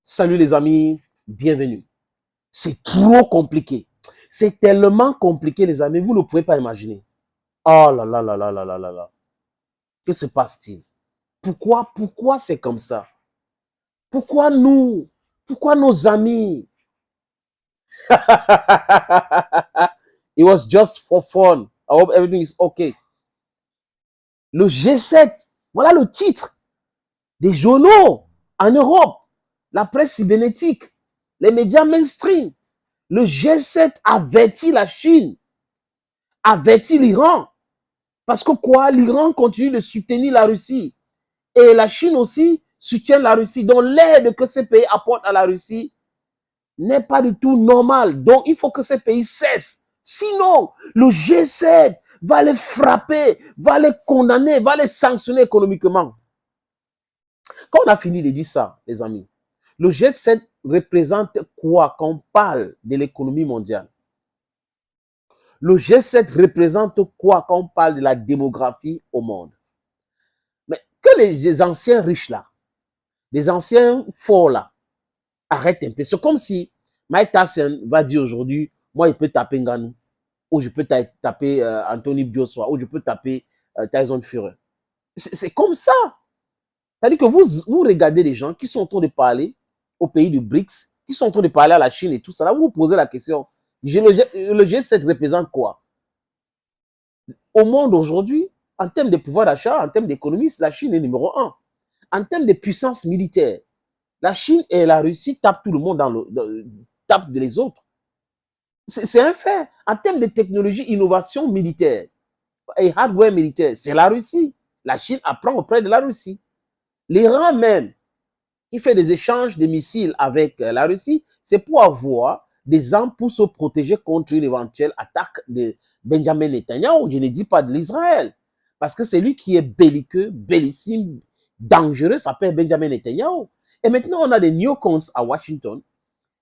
Salut les amis, bienvenue. C'est trop compliqué. C'est tellement compliqué les amis, vous ne pouvez pas imaginer. Oh là là là là là là là là. Que se passe-t-il? Pourquoi c'est comme ça? Pourquoi nous? Pourquoi nos amis? It was just for fun. I hope everything is okay. Le G7, voilà le titre des journaux en Europe, la presse cybernétique, les médias mainstream. Le G7 avertit la Chine, avertit l'Iran. Parce que quoi? L'Iran continue de soutenir la Russie. Et la Chine aussi soutient la Russie. Donc l'aide que ces pays apportent à la Russie n'est pas du tout normale. Donc il faut que ces pays cessent. Sinon, le G7 va les frapper, va les condamner, va les sanctionner économiquement. Quand on a fini de dire ça, les amis, le G7 représente quoi quand on parle de l'économie mondiale? Le G7 représente quoi quand on parle de la démographie au monde? Mais que les anciens riches là, les anciens forts là, arrêtent un peu. C'est comme si Mike Tyson va dire aujourd'hui, moi, il peut taper Ngannou, ou je peux taper Anthony Joshua, ou je peux taper Tyson Fury. C'est comme ça. C'est-à-dire que vous regardez les gens qui sont en train de parler au pays du BRICS, qui sont en train de parler à la Chine et tout ça. Là, vous vous posez la question, le G7 représente quoi? Au monde aujourd'hui, en termes de pouvoir d'achat, en termes d'économie, la Chine est numéro 1. En termes de puissance militaire, la Chine et la Russie tapent tout le monde tapent les autres. C'est un fait. En termes de technologie, innovation militaire et hardware militaire, c'est la Russie. La Chine apprend auprès de la Russie. L'Iran même, qui fait des échanges de missiles avec la Russie, c'est pour avoir des armes pour se protéger contre une éventuelle attaque de Benjamin Netanyahu. Je ne dis pas de l'Israël, parce que c'est lui qui est belliqueux, bellissime, dangereux, s'appelle Benjamin Netanyahu. Et maintenant, on a des neocons à Washington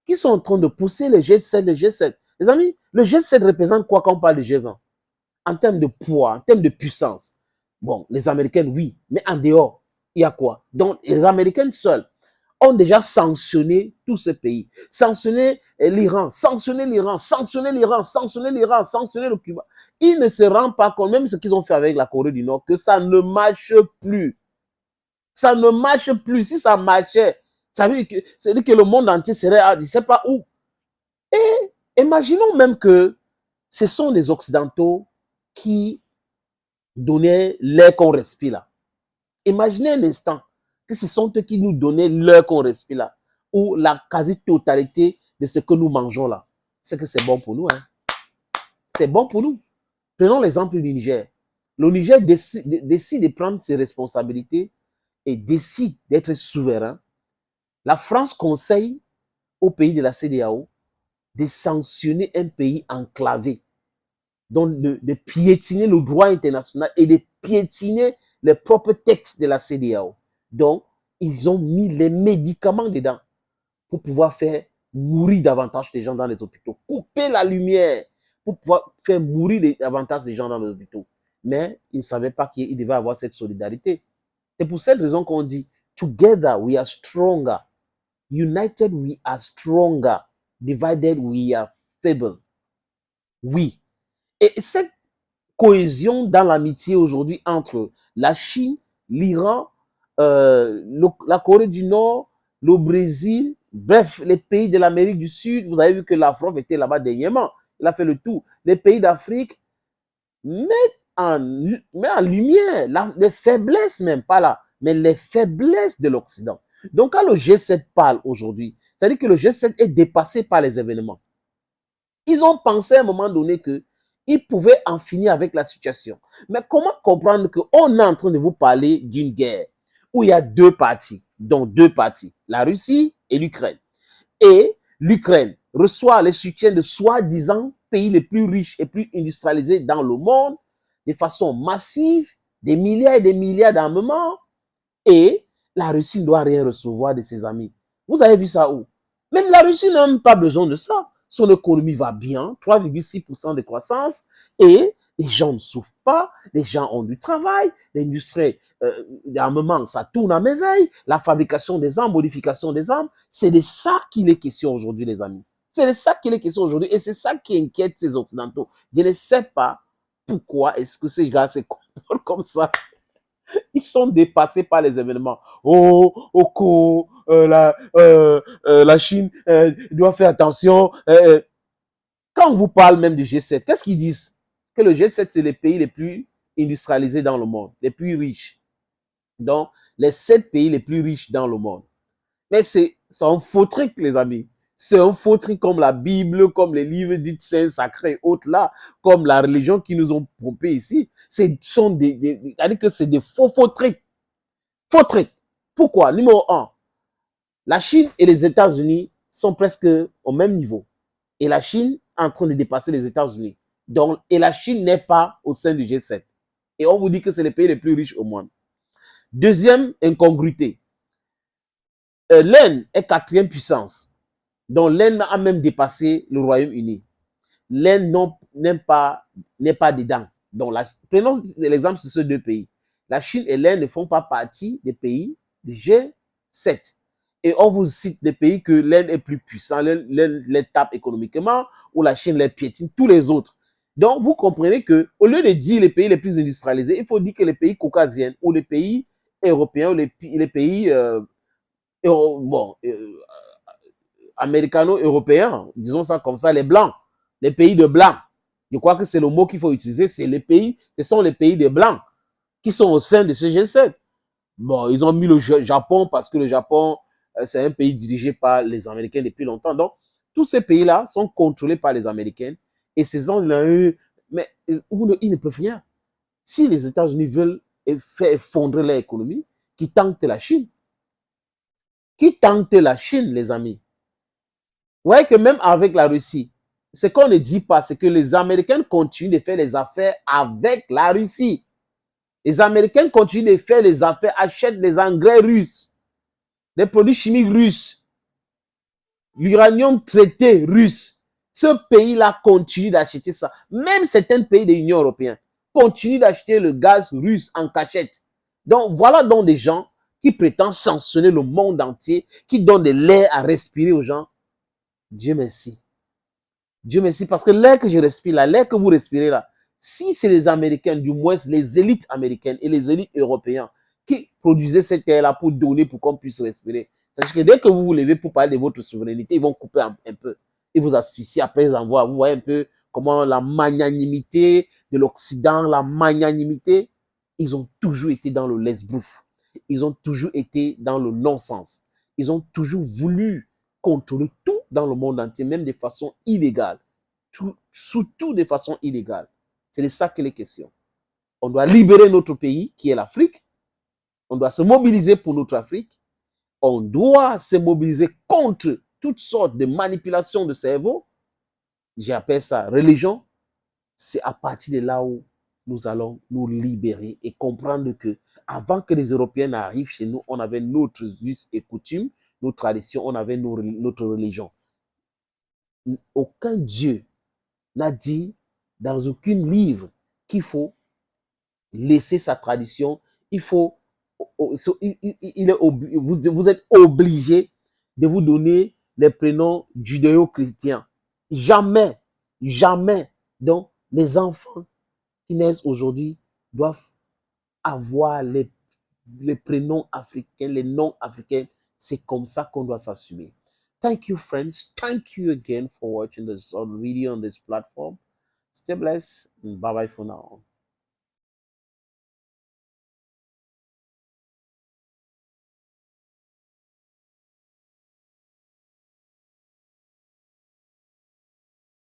qui sont en train de pousser le G7, le G7. Les amis, le G7 représente quoi quand on parle de G20? En termes de poids, en termes de puissance. Bon, les Américains, oui, mais en dehors, il y a quoi? Donc, les Américains seuls ont déjà sanctionné tous ces pays. Sanctionné l'Iran, sanctionné l'Iran, sanctionné l'Iran, sanctionné l'Iran, sanctionné le Cuba. Ils ne se rendent pas compte, même ce qu'ils ont fait avec la Corée du Nord, que ça ne marche plus. Ça ne marche plus. Si ça marchait, ça veut dire que le monde entier serait, je ne sais pas où. Et imaginons même que ce sont les Occidentaux qui donnaient l'air qu'on respire là. Imaginez un instant que ce sont eux qui nous donnaient l'air qu'on respire là, ou la quasi-totalité de ce que nous mangeons là. C'est que c'est bon pour nous. Hein. C'est bon pour nous. Prenons l'exemple du Niger. Le Niger décide de prendre ses responsabilités et décide d'être souverain. La France conseille au pays de la CEDEAO de sanctionner un pays enclavé, donc de piétiner le droit international et de piétiner les propres textes de la CEDEAO. Donc, ils ont mis les médicaments dedans pour pouvoir faire mourir davantage des gens dans les hôpitaux. Couper la lumière pour pouvoir faire mourir davantage des gens dans les hôpitaux. Mais ils ne savaient pas qu'il devait avoir cette solidarité. C'est pour cette raison qu'on dit « Together we are stronger. United we are stronger. Divided we are feeble. » Oui. Et cette cohésion dans l'amitié aujourd'hui entre la Chine, l'Iran, la Corée du Nord, le Brésil, bref, les pays de l'Amérique du Sud, vous avez vu que la France était là-bas dernièrement, il a fait le tour. Les pays d'Afrique mettent en lumière les faiblesses, même pas là, mais les faiblesses de l'Occident. Donc quand le G7 parle aujourd'hui, c'est-à-dire que le G7 est dépassé par les événements. Ils ont pensé à un moment donné qu'ils pouvaient en finir avec la situation. Mais comment comprendre qu'on est en train de vous parler d'une guerre où il y a deux parties, dont deux parties, la Russie et l'Ukraine. Et l'Ukraine reçoit le soutien de soi-disant pays les plus riches et plus industrialisés dans le monde de façon massive, des milliards et des milliards d'armements. Et la Russie ne doit rien recevoir de ses amis. Vous avez vu ça où? Même la Russie n'a même pas besoin de ça. Son économie va bien, 3,6% de croissance, et Les gens ne souffrent pas, les gens ont du travail, l'industrie d'armement, ça tourne à merveille, la fabrication des armes, modification des armes, c'est de ça qu'il est question aujourd'hui, les amis. C'est de ça qu'il est question aujourd'hui et c'est ça qui inquiète ces Occidentaux. Je ne sais pas pourquoi est-ce que ces gars se comportent comme ça. Ils sont dépassés par les événements. La Chine doit faire attention. Quand on vous parle même du G7, qu'est-ce qu'ils disent? Que le G7, c'est les pays les plus industrialisés dans le monde, les plus riches. Donc, les 7 pays les plus riches dans le monde. Mais c'est un faux truc, les amis. C'est un faux truc comme la Bible, comme les livres dits saints, sacrés, autres là, comme la religion qui nous ont pompé ici. C'est-à-dire que c'est des faux trucs. Faux trucs. Pourquoi? Numéro 1, la Chine et les États-Unis sont presque au même niveau. Et la Chine est en train de dépasser les États-Unis. Donc, et la Chine n'est pas au sein du G7. Et on vous dit que c'est les pays les plus riches au monde. Deuxième incongruité. L'Inde est 4e puissance. Donc l'Inde a même dépassé le Royaume-Uni. L'Inde n'est pas dedans. Donc, prenons l'exemple de ces 2 pays. La Chine et l'Inde ne font pas partie des pays du G7. Et on vous cite des pays que l'Inde est plus puissant, l'Inde les tape économiquement, ou la Chine les piétine, tous les autres. Donc, vous comprenez que au lieu de dire les pays les plus industrialisés, il faut dire que les pays caucasiens ou les pays européens ou les pays américano-européens, disons ça comme ça, les blancs, les pays de blancs. Je crois que c'est le mot qu'il faut utiliser, ce sont les pays des blancs qui sont au sein de ce G7. Bon, ils ont mis le Japon parce que le Japon, c'est un pays dirigé par les Américains depuis longtemps. Donc, tous ces pays-là sont contrôlés par les Américains et ces gens-là, mais ils ne peuvent rien. Si les États-Unis veulent faire effondrer leur économie, qui tentent la Chine. Qui tentent la Chine, les amis. Vous voyez que même avec la Russie, ce qu'on ne dit pas, c'est que les Américains continuent de faire les affaires avec la Russie. Les Américains continuent de faire les affaires, achètent des engrais russes, des produits chimiques russes, l'uranium traité russe. Ce pays-là continue d'acheter ça. Même certains pays de l'Union européenne continuent d'acheter le gaz russe en cachette. Donc, voilà donc des gens qui prétendent sanctionner le monde entier, qui donnent de l'air à respirer aux gens. Dieu merci. Dieu merci, parce que l'air que je respire là, l'air que vous respirez là, si c'est les Américains, du moins les élites américaines et les élites européennes qui produisaient cette air-là pour donner, pour qu'on puisse respirer, sachez que dès que vous vous levez pour parler de votre souveraineté, ils vont couper un peu. Ils vous asphyxient après les envois. Vous voyez un peu comment la magnanimité de l'Occident, la magnanimité, ils ont toujours été dans le laisse-bouffe. Ils ont toujours été dans le non-sens. Ils ont toujours voulu contrôler tout dans le monde entier, même de façon illégale. Surtout de façon illégale. C'est de ça qu'il est question. On doit libérer notre pays, qui est l'Afrique. On doit se mobiliser pour notre Afrique. On doit se mobiliser contre toutes sortes de manipulations de cerveau. J'appelle ça religion. C'est à partir de là où nous allons nous libérer et comprendre que avant que les Européens arrivent chez nous, on avait notre us et coutume, nos traditions, on avait notre religion. Aucun Dieu n'a dit dans aucun livre qu'il faut laisser sa tradition. Il faut, vous êtes obligé de vous donner les prénoms judéo-chrétiens. Jamais, jamais. Donc, les enfants qui naissent aujourd'hui doivent avoir les prénoms africains, les noms africains. C'est comme ça qu'on doit s'assumer. Thank you, friends. Thank you again for watching this video on this platform. Stay blessed and bye-bye for now.